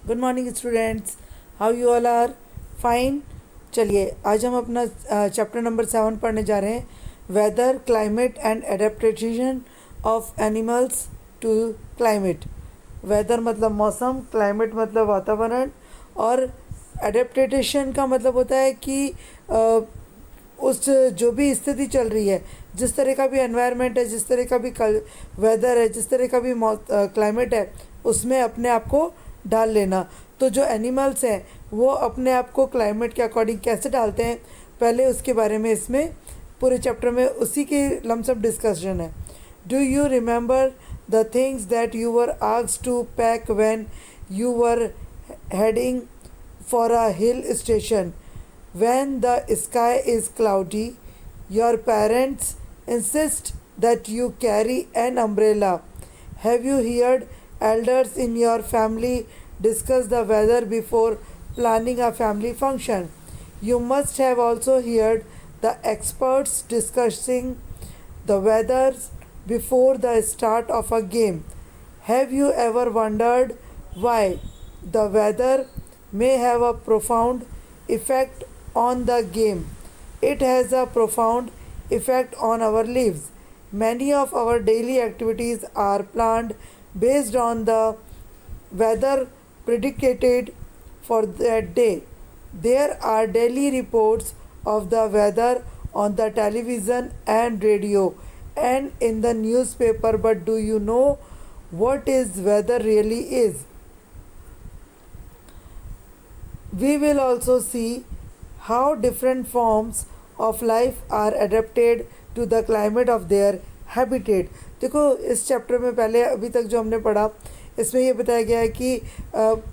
Good morning students, how you all are? Fine. चलिए आज हम अपना चैप्टर नंबर 7 पढ़ने जा रहे हैं, weather, climate and adaptation of animals to climate. Weather मतलब मौसम, क्लाइमेट मतलब वातावरण, और एडेप्टेशन का मतलब होता है कि उस जो भी स्थिति चल रही है, जिस तरह का भी एनवायरनमेंट है, जिस तरह का भी वेदर है, जिस तरह का भी क्लाइमेट है, उसमें अपने आप को डाल लेना। तो जो एनिमल्स हैं वो अपने आप को क्लाइमेट के अकॉर्डिंग कैसे डालते हैं, पहले उसके बारे में इसमें पूरे चैप्टर में उसी की लमसम डिस्कशन है। Do you remember the things that you were asked to pack when you were heading for a hill station? When the sky is cloudy, your parents insist that you carry an umbrella. Have you heard elders in your family discuss the weather before planning a family function? You must have also heard the experts discussing the weather before the start of a game. Have you ever wondered why the weather may have a profound effect on the game? It has a profound effect on our lives. Many of our daily activities are planned based on the weather predicted for that day. There are daily reports of the weather on the television and radio and in the newspaper, but do you know what is weather really is? We will also see how different forms of life are adapted to the climate of their habitat. देखो इस chapter में पहले अभी तक जो हमने पढ़ा, इसमें ये बताया गया है कि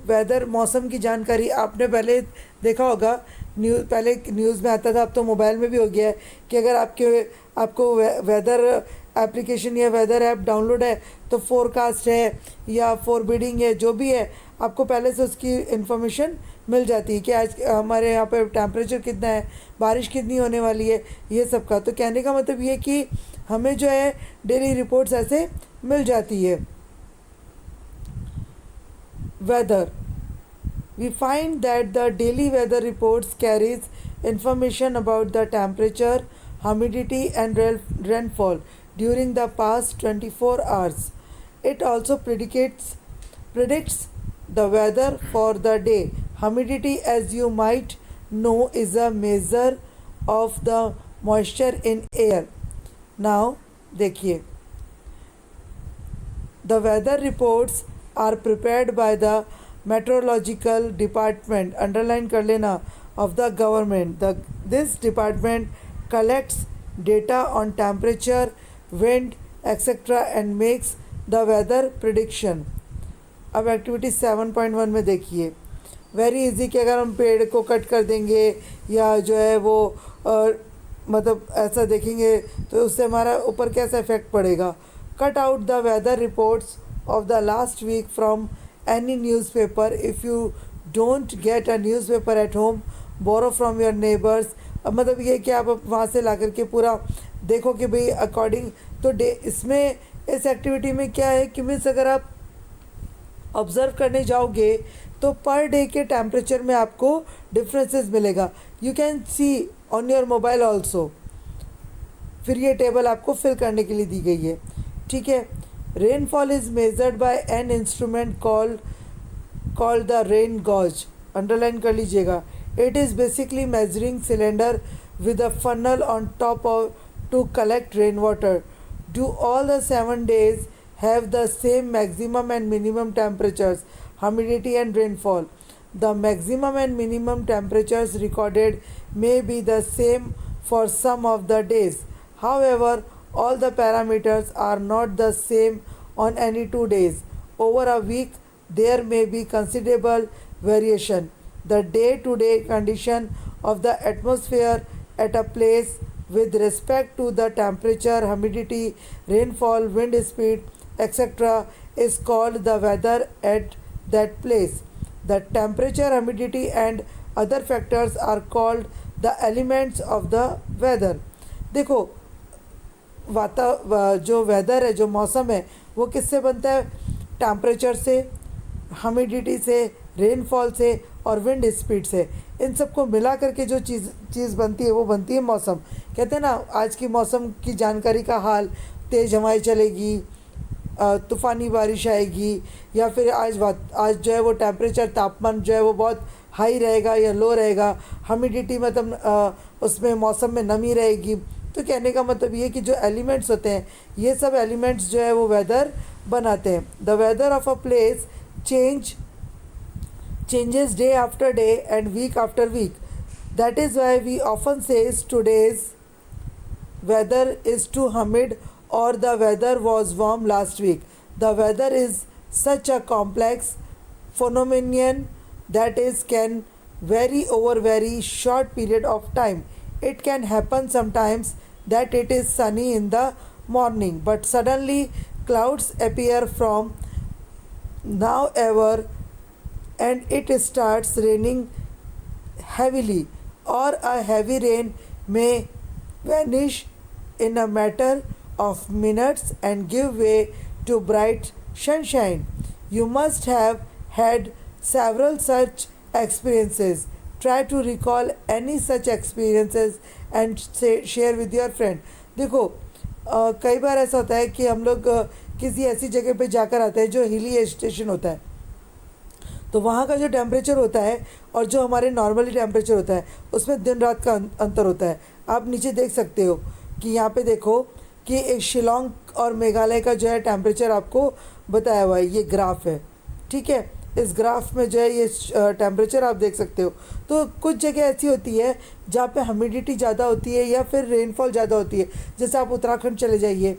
वेदर, मौसम की जानकारी आपने पहले देखा होगा, पहले न्यूज़ में आता था, अब तो मोबाइल में भी हो गया है कि अगर आपको वेदर एप्लीकेशन या वेदर ऐप डाउनलोड है तो फोरकास्ट है या फॉरबिडिंग है, जो भी है आपको पहले से उसकी इन्फॉर्मेशन मिल जाती है कि आज हमारे यहाँ पर टेम्परेचर कितना है, बारिश कितनी होने वाली है, ये सब का। तो कहने का मतलब ये कि हमें जो है डेली रिपोर्ट्स ऐसे मिल जाती है। Weather, we find that the daily weather reports carries information about the temperature, humidity and rainfall during the past 24 hours. It also predicts the weather for the day. Humidity, as you might know, is a measure of the moisture in air. Now देखिए, the weather reports are prepared by the meteorological department, underline कर लेना, of the government. This department collects data on temperature, wind, etc. and makes the weather prediction. अब activity 7.1 में देखिए, very easy कि अगर हम पेड़ को कट कर देंगे या जो है वो मतलब ऐसा देखेंगे तो उससे हमारा ऊपर कैसा इफेक्ट पड़ेगा। Cut out the weather reports of the last week from any newspaper. If you don't get a newspaper at home, borrow from your neighbors. अब मतलब ये कि आप वहाँ से ला करके पूरा देखो कि भाई अकॉर्डिंग तो डे, इसमें इस एक्टिविटी में क्या है कि मीन्स अगर आप ऑब्ज़र्व करने जाओगे तो पर डे के टेम्परेचर में आपको डिफरेंसेस मिलेगा। You can see on your mobile also. फिर ये टेबल आपको फिल करने के लिए दी गई है, ठीक है। Rainfall is measured by an instrument called the rain gauge. Underline कर लीजिएगा. It is basically measuring cylinder with a funnel on top of to collect rainwater. Do all the 7 days have the same maximum and minimum temperatures, humidity and rainfall? The maximum and minimum temperatures recorded may be the same for some of the days. However, all the parameters are not the same on any 2 days. Over a week, there may be considerable variation. The day-to-day condition of the atmosphere at a place with respect to the temperature, humidity, rainfall, wind speed, etc. is called the weather at that place. The temperature, humidity and other factors are called the elements of the weather. देखो जो weather है, जो मौसम है, वो किससे बनता है? टेम्परेचर से, ह्यूमिडिटी से, रेनफॉल से और विंड स्पीड से। इन सबको मिला करके जो चीज़ बनती है वो बनती है मौसम। कहते हैं ना, आज की मौसम की जानकारी का हाल, तेज़ हवाएं चलेगी, तूफ़ानी बारिश आएगी, या फिर आज जो है वो टेम्परेचर, तापमान जो है वो बहुत हाई रहेगा या लो रहेगा, ह्यूमिडिटी मतलब उसमें मौसम में नमी रहेगी। तो कहने का मतलब ये कि जो एलिमेंट्स होते हैं, ये सब एलिमेंट्स जो है वो वेदर बनाते हैं। The weather of a place changes day after day and week after week. That is why we often say today's weather is too humid or the weather was warm last week. The weather is such a complex phenomenon that is can vary over very short period of time. It can happen sometimes that it is sunny in the morning, but suddenly clouds appear from now ever and it starts raining heavily, or a heavy rain may vanish in a matter of minutes and give way to bright sunshine. You must have had several such experiences. Try to recall any such experiences and share with your friend. देखो, कई बार ऐसा होता है कि हम लोग किसी ऐसी जगह पे जाकर आते हैं जो हिली स्टेशन होता है, तो वहाँ का जो टेम्परेचर होता है और जो हमारे नॉर्मली टेम्परेचर होता है उसमें दिन रात का अंतर होता है। आप नीचे देख सकते हो कि यहाँ पे देखो कि एक शिलोंग और मेघालय का जो है टेम्परेचर आपको बताया हुआ है, ये ग्राफ है, ठीक है। इस ग्राफ में जो है ये टेम्परेचर आप देख सकते हो। तो कुछ जगह ऐसी होती है जहाँ पे ह्यूमिडिटी ज़्यादा होती है या फिर रेनफॉल ज़्यादा होती है। जैसे आप उत्तराखंड चले जाइए,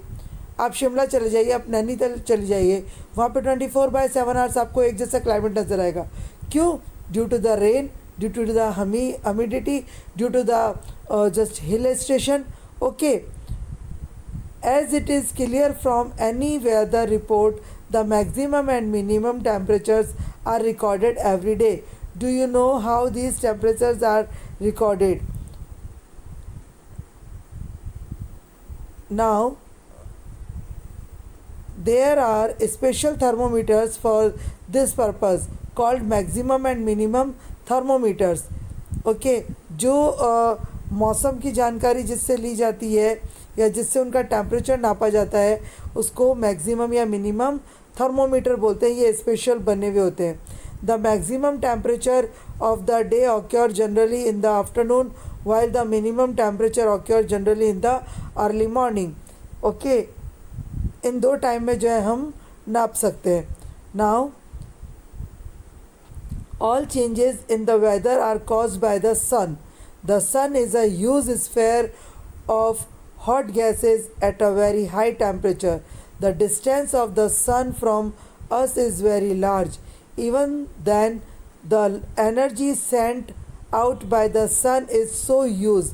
आप शिमला चले जाइए, आप नैनीताल चले जाइए, वहाँ पे 24/7 आवर्स आपको एक जैसा क्लाइमेट नज़र आएगा। क्यों? Due to the rain, due to the humidity, due to the just hill station. Okay, as it is clear from any weather report, the maximum and minimum temperatures are recorded every day. Do you know how these temperatures are recorded? Now, there are special thermometers for this purpose called maximum and minimum thermometers. Okay, जो मौसम की जानकारी जिससे ली जाती है या जिससे उनका टेम्परेचर नापा जाता है उसको मैक्सिमम या मिनिमम थर्मोमीटर बोलते हैं। ये स्पेशल बने हुए होते हैं। The maximum temperature of the day occur generally in the afternoon while the minimum temperature occur generally in the early morning. Okay, इन दो टाइम में जो है हम नाप सकते हैं। Now all changes in the weather are caused by the sun. The sun is a huge sphere of hot gases at a very high temperature. The distance of the sun from us is very large. Even then, the energy sent out by the sun is so huge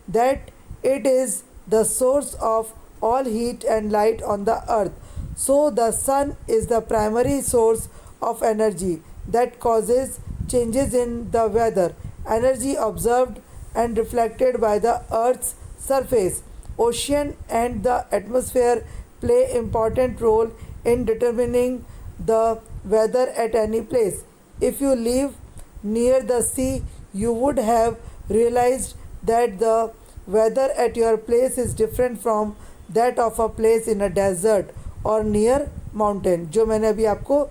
that it is the source of all heat and light on the earth. So, the sun is the primary source of energy that causes changes in the weather. Energy observed and reflected by the earth's surface, ocean and the atmosphere play important role in determining the weather at any place. If you live near the sea, you would have realized that the weather at your place is different from that of a place in a desert or near mountain. जो मैंने अभी आपको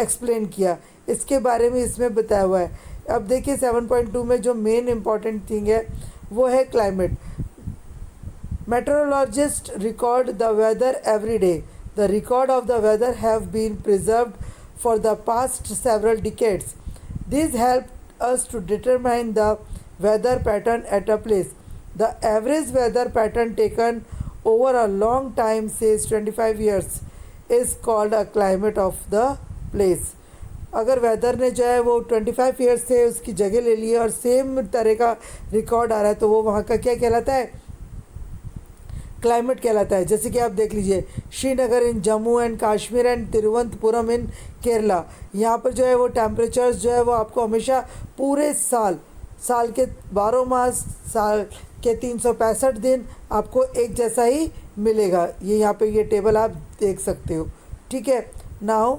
explain किया, इसके बारे में इसमें बताया हुआ है। अब देखिए 7.2 में जो मेन इम्पॉर्टेंट थिंग है वो है climate. Meteorologists record the weather every day. The record of the weather have been preserved for the past several decades. These help us to determine the weather pattern at a place. The average weather pattern taken over a long time, says 25 years, is called a climate of the place. अगर weather ने जो है वो 25 years से उसकी जगह ले ली है और सेम तरह का रिकॉर्ड आ रहा है तो वो वहाँ का क्या कहलाता है? क्लाइमेट कहलाता है। जैसे कि आप देख लीजिए, श्रीनगर इन जम्मू एंड कश्मीर एंड तिरुवनंतपुरम इन केरला, यहाँ पर जो है वो टेम्परेचर्स जो है वो आपको हमेशा पूरे साल के 12 मास, साल के 365 दिन आपको एक जैसा ही मिलेगा। ये यहाँ पे ये टेबल आप देख सकते हो, ठीक है। नाउ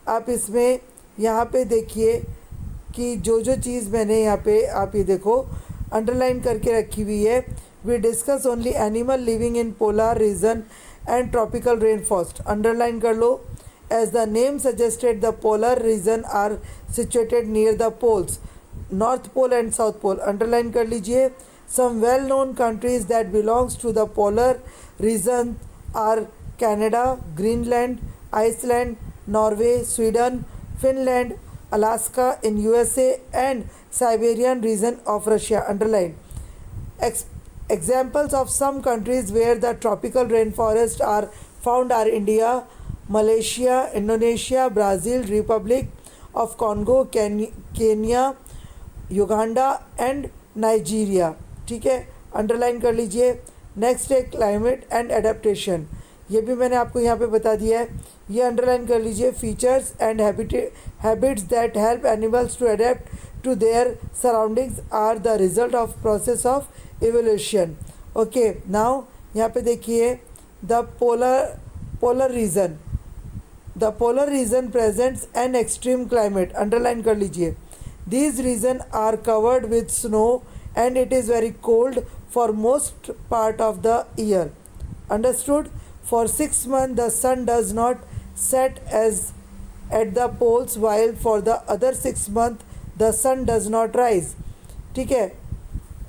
आप इसमें यहाँ पे देखिए कि जो चीज़ मैंने यहाँ पे आप ये देखो अंडरलाइन करके रखी हुई है, we discuss only animal living in polar region and tropical rain forest. Underline कर लो। As the name suggested the polar region are situated near the poles, north pole and south pole. Underline कर लीजिए। Some well known countries that belongs to the polar region are Canada, Greenland, Iceland, Norway, Sweden, Finland, Alaska in USA and Siberian region of Russia. Underline. Examples of some countries where the tropical rainforests are found are India, Malaysia, Indonesia, Brazil, Republic of Congo, Kenya, Uganda and Nigeria. ठीक है, underline कर लीजिए। Next है climate and adaptation, ये भी मैंने आपको यहाँ पे बता दिया है, ये अंडरलाइन कर लीजिए। Features and habits that help animals to adapt to their surroundings are the result of process of evolution. Okay, now यहाँ पे देखिए the polar region, the polar region presents an extreme climate. Underline कर लीजिए। These region are covered with snow and it is very cold for most part of the year. Understood? For 6 months the sun does not set as at the poles, while for the other 6 months the sun does not rise. ठीक है,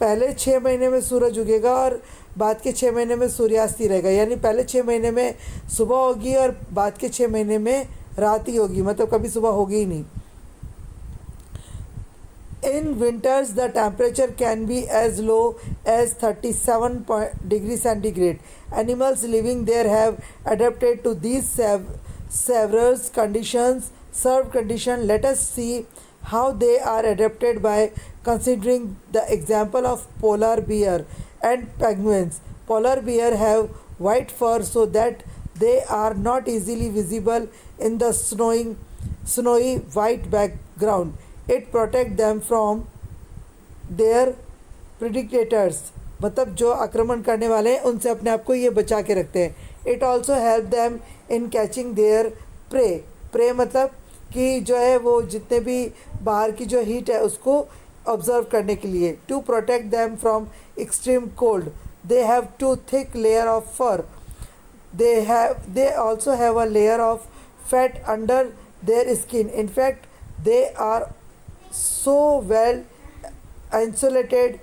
पहले 6 महीने में सूरज उगेगा और बाद के 6 महीने में सूर्यास्त ही रहेगा। यानी पहले 6 महीने में सुबह होगी और बाद के 6 महीने में रात ही होगी, मतलब कभी सुबह होगी ही नहीं। In winters, the temperature can be as low as 37 degrees centigrade. Animals living there have adapted to these several conditions. Let us see how they are adapted by considering the example of polar bear and penguins. Polar bear have white fur so that they are not easily visible in the snowy white background. It protect them from their predators, मतलब जो आक्रमण करने वाले हैं उनसे अपने आप को ये बचा के रखते हैं। It also help them in catching there pray मतलब कि जो है वो जितने भी बाहर की जो हीट है उसको ऑब्जर्व करने के लिए। To protect them from extreme cold they have to thick layer of fur. they also have a layer of fat under their skin. In fact, they are so well insulated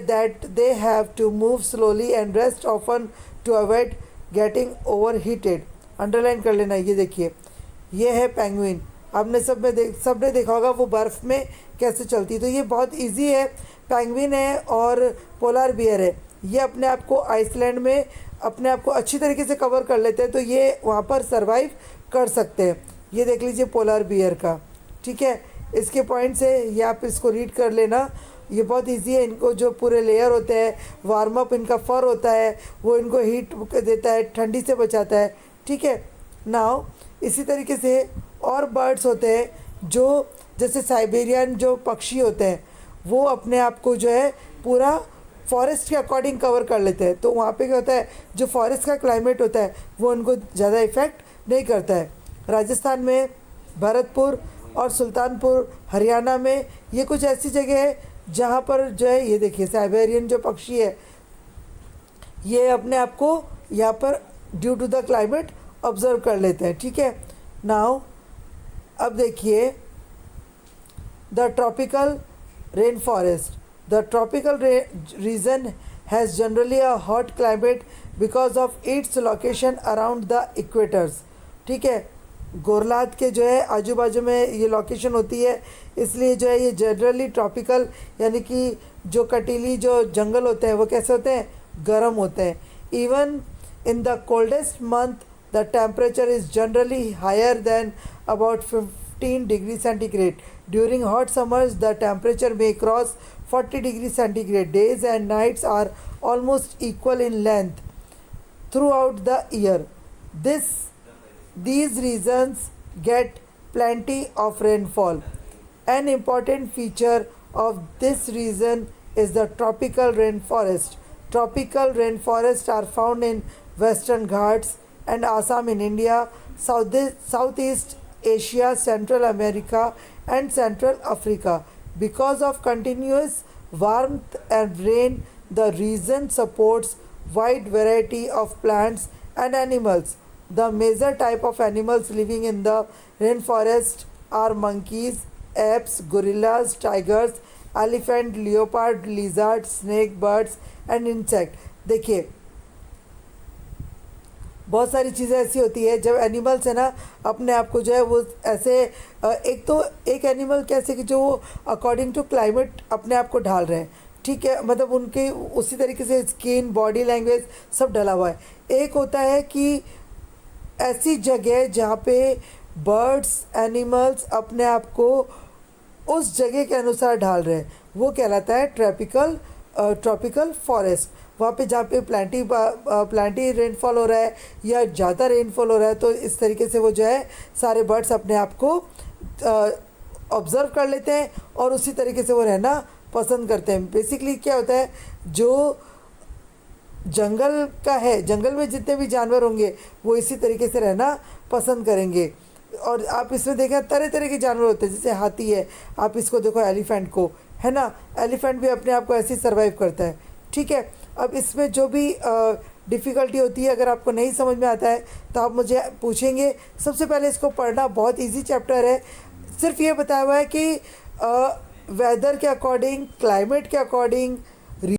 that they have to move slowly and rest often to avoid getting overheated. Underline कर लेना। ये देखिए, ये है penguin. आपने सबने देखा होगा वो बर्फ़ में कैसे चलती है। तो ये बहुत इजी है। पेंगुइन है और पोलर बियर है। ये अपने आप को आइसलैंड में अपने आप को अच्छी तरीके से कवर कर लेते हैं, तो ये वहाँ पर सरवाइव कर सकते हैं। ये देख लीजिए पोलर बियर का, ठीक है। इसके पॉइंट्स है, ये आप इसको रीड कर लेना। ये बहुत इजी है। इनको जो पूरे लेयर होते हैं, वार्म अप इनका फर होता है, वो इनको हीट देता है, ठंडी से बचाता है, ठीक है। नाउ इसी तरीके से और बर्ड्स होते हैं जो जैसे साइबेरियन जो पक्षी होते हैं, वो अपने आप को जो है पूरा फॉरेस्ट के अकॉर्डिंग कवर कर लेते हैं। तो वहाँ पे क्या होता है, जो फॉरेस्ट का क्लाइमेट होता है वो उनको ज़्यादा इफ़ेक्ट नहीं करता है। राजस्थान में भरतपुर और सुल्तानपुर, हरियाणा में ये कुछ ऐसी जगह है जहाँ पर जो है ये देखिए साइबेरियन जो पक्षी है ये अपने आप को यहाँ पर due to the climate observe कर लेते हैं, ठीक है। नाउ अब देखिए the tropical rain forest. The tropical region has generally a hot climate because of its location around the equators. ठीक है, गोरलाद के जो है आजू बाजू में ये लोकेशन होती है, इसलिए जो है ये जनरली ट्रॉपिकल यानी कि जो कटीली जो जंगल होते हैं वो कैसे होते हैं, गर्म होते हैं। Even in the coldest month the temperature is generally higher than about 15 degree centigrade. During hot summers, the temperature may cross 40 degrees centigrade. Days and nights are almost equal in length throughout the year. These regions get plenty of rainfall. An important feature of this region is the tropical rainforest. Tropical rainforests are found in Western Ghats and Assam in India, Southeast Asia, Central America, and Central Africa. Because of continuous warmth and rain, the region supports wide variety of plants and animals. The major type of animals living in the rainforest are monkeys, apes, gorillas, tigers, elephant, leopard, lizard, snake, birds and insect. देखिए बहुत सारी चीज़ें ऐसी होती है जब animals है ना अपने आप को जो है वो ऐसे एक तो एक एनिमल कैसे कि जो अकॉर्डिंग टू क्लाइमेट अपने आप को ढाल रहे हैं, ठीक है, मतलब उनके उसी तरीके से स्किन बॉडी लैंग्वेज सब डला हुआ है। एक होता है कि ऐसी जगह जहाँ पे बर्ड्स एनिमल्स अपने आप को उस जगह के अनुसार ढाल रहे हैं, वो कहलाता है ट्रॉपिकल फॉरेस्ट। वहाँ पे जहाँ पे प्लांटी रेनफॉल हो रहा है या ज़्यादा रेनफॉल हो रहा है, तो इस तरीके से वो जो है सारे बर्ड्स अपने आप को ऑब्ज़र्व कर लेते हैं और उसी तरीके से वो रहना पसंद करते हैं। बेसिकली क्या होता है, जो जंगल का है, जंगल में जितने भी जानवर होंगे वो इसी तरीके से रहना पसंद करेंगे। और आप इसमें देखें तरह तरह के जानवर होते हैं, जैसे हाथी है, आप इसको देखो एलिफेंट को, है ना, एलिफेंट भी अपने आप को ऐसे ही सर्वाइव करता है, ठीक है। अब इसमें जो भी डिफ़िकल्टी होती है, अगर आपको नहीं समझ में आता है तो आप मुझे पूछेंगे। सबसे पहले इसको पढ़ना, बहुत इजी चैप्टर है, सिर्फ ये बताया हुआ है कि वेदर के अकॉर्डिंग, क्लाइमेट के अकॉर्डिंग